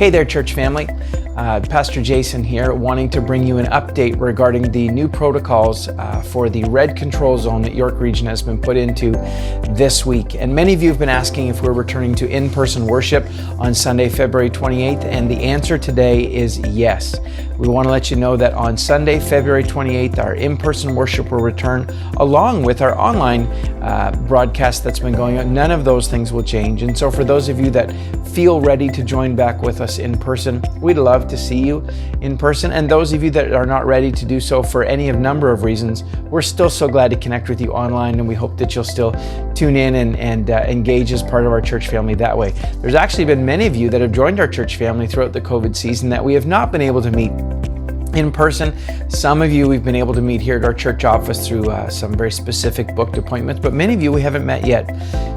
Hey there, church family. Pastor Jason here, wanting to bring you an update regarding the new protocols for the red control zone that York Region has been put into this week. And many of you have been asking if we're returning to in-person worship on Sunday, February 28th, and the answer today is yes. We want to let you know that on Sunday, February 28th, our in-person worship will return along with our online broadcast that's been going on. None of those things will change. And so for those of you that feel ready to join back with us in person, we'd love to see you in person. And those of you that are not ready to do so for any of number of reasons, we're still so glad to connect with you online, and we hope that you'll still tune in and engage as part of our church family that way. There's actually been many of you that have joined our church family throughout the COVID season that we have not been able to meet in person. Some of you we've been able to meet here at our church office through some very specific booked appointments, but many of you we haven't met yet.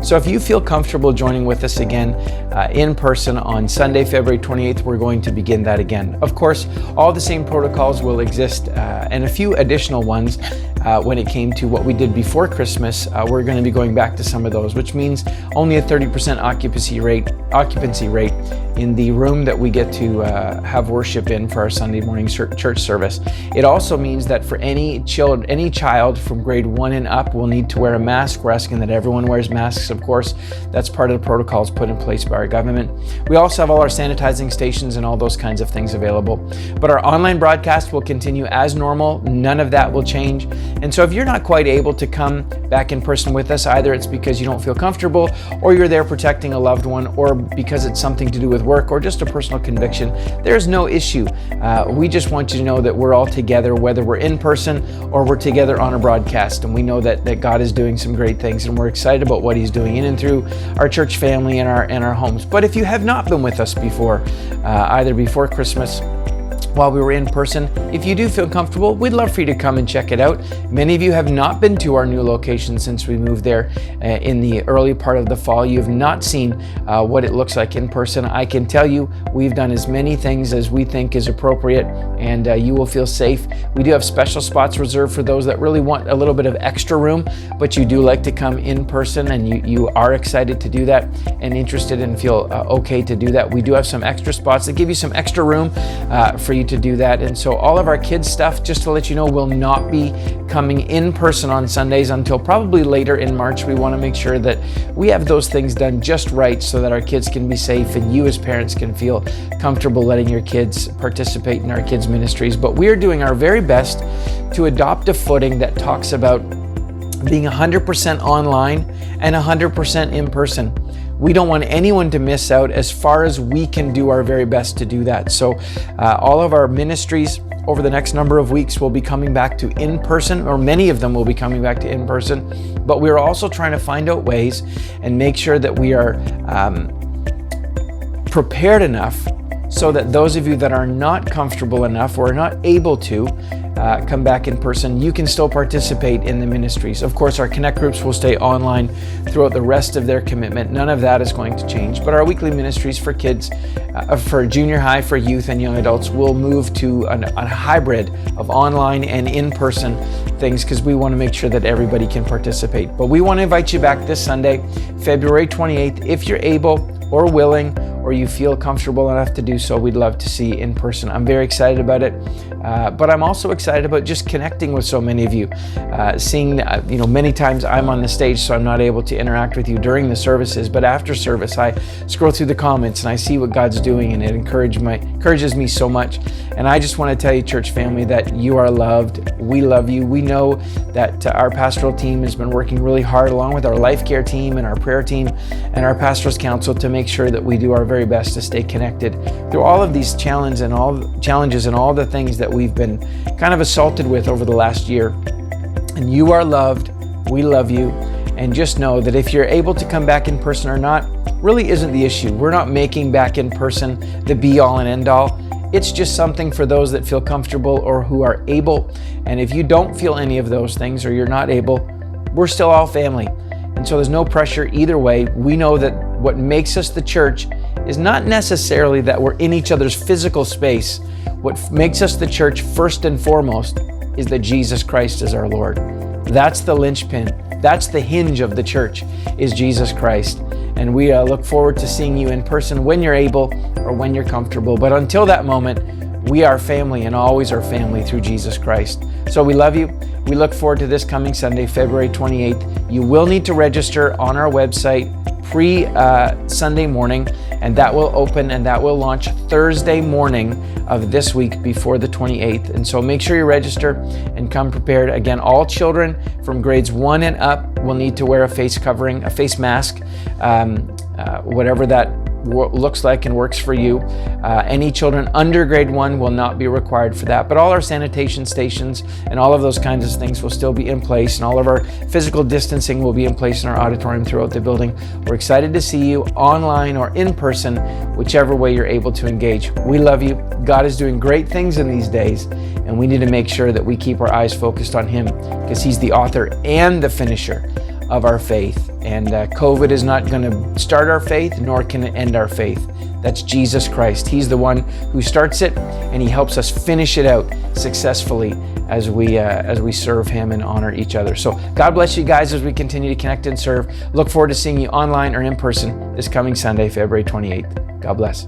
So if you feel comfortable joining with us again in person on Sunday, February 28th, we're going to begin that again. Of course, all the same protocols will exist and a few additional ones when it came to what we did before Christmas. We're going to be going back to some of those, which means only a 30% occupancy rate in the room that we get to have worship in for our Sunday morning church service. It also means that for any child from grade 1 and up will need to wear a mask. We're asking that everyone wears masks, of course. That's part of the protocols put in place by our government. We also have all our sanitizing stations and all those kinds of things available. But our online broadcast will continue as normal. None of that will change. And so if you're not quite able to come back in person with us, either it's because you don't feel comfortable, or you're there protecting a loved one, or because it's something to do with work, or just a personal conviction, there's no issue. We just want you to know that we're all together, whether we're in person or we're together on a broadcast. And we know that God is doing some great things, and we're excited about what He's doing in and through our church family and our homes. But if you have not been with us before, either before Christmas, while we were in person, if you do feel comfortable, we'd love for you to come and check it out. Many of you have not been to our new location since we moved there in the early part of the fall. You have not seen what it looks like in person. I can tell you, we've done as many things as we think is appropriate, and you will feel safe. We do have special spots reserved for those that really want a little bit of extra room, but you do like to come in person, and you are excited to do that and interested and feel okay to do that. We do have some extra spots that give you some extra room for you to do that. And so all of our kids stuff, just to let you know, will not be coming in person on Sundays until probably later in March. We want to make sure that we have those things done just right so that our kids can be safe and you as parents can feel comfortable letting your kids participate in our kids' ministries. But we are doing our very best to adopt a footing that talks about being 100% online and 100% in person. We don't want anyone to miss out as far as we can do our very best to do that. So all of our ministries over the next number of weeks will be coming back to in-person, or many of them will be coming back to in-person. But we're also trying to find out ways and make sure that we are prepared enough so that those of you that are not comfortable enough or are not able to come back in person, you can still participate in the ministries. Of course, our Connect groups will stay online throughout the rest of their commitment. None of that is going to change, but our weekly ministries for kids, for junior high, for youth and young adults will move to a hybrid of online and in-person things, because we want to make sure that everybody can participate. But we want to invite you back this Sunday, February 28th, if you're able or willing, or you feel comfortable enough to do so. We'd love to see you in person. I'm very excited about it, but I'm also excited about just connecting with so many of you. Seeing, many times I'm on the stage, so I'm not able to interact with you during the services, but after service, I scroll through the comments and I see what God's doing, and it encourages me so much. And I just want to tell you, church family, that you are loved. We love you. We know that our pastoral team has been working really hard, along with our life care team and our prayer team and our pastor's council, to make sure that we do our very best to stay connected through all of these challenges and all the things that we've been kind of assaulted with over the last year. And you are loved. We love you. And just know that if you're able to come back in person or not really isn't the issue. We're not making back in person the be all and end all. It's just something for those that feel comfortable or who are able. And if you don't feel any of those things, or you're not able, we're still all family. And so there's no pressure either way. We know that what makes us the church is not necessarily that we're in each other's physical space. What makes us the church first and foremost is that Jesus Christ is our Lord. That's the linchpin. That's the hinge of the church, is Jesus Christ. And we look forward to seeing you in person when you're able, or when you're comfortable. But until that moment, we are family and always are family through Jesus Christ. So we love you. We look forward to this coming Sunday, February 28th. You will need to register on our website pre-Sunday morning, and that will open and that will launch Thursday morning of this week before the 28th. And so make sure you register and come prepared. Again, all children from grades 1 and up will need to wear a face covering, a face mask, whatever that looks like and works for you. Any children under grade 1 will not be required for that, but all our sanitation stations and all of those kinds of things will still be in place, and all of our physical distancing will be in place in our auditorium throughout the building. We're excited to see you online or in person, whichever way you're able to engage. We love you. God is doing great things in these days, and we need to make sure that we keep our eyes focused on Him, because He's the author and the finisher of our faith. And COVID is not going to start our faith, nor can it end our faith. That's Jesus Christ. He's the one who starts it, and He helps us finish it out successfully as we serve Him and honor each other. So God bless you guys as we continue to connect and serve. Look forward to seeing you online or in person this coming Sunday, February 28th. God bless.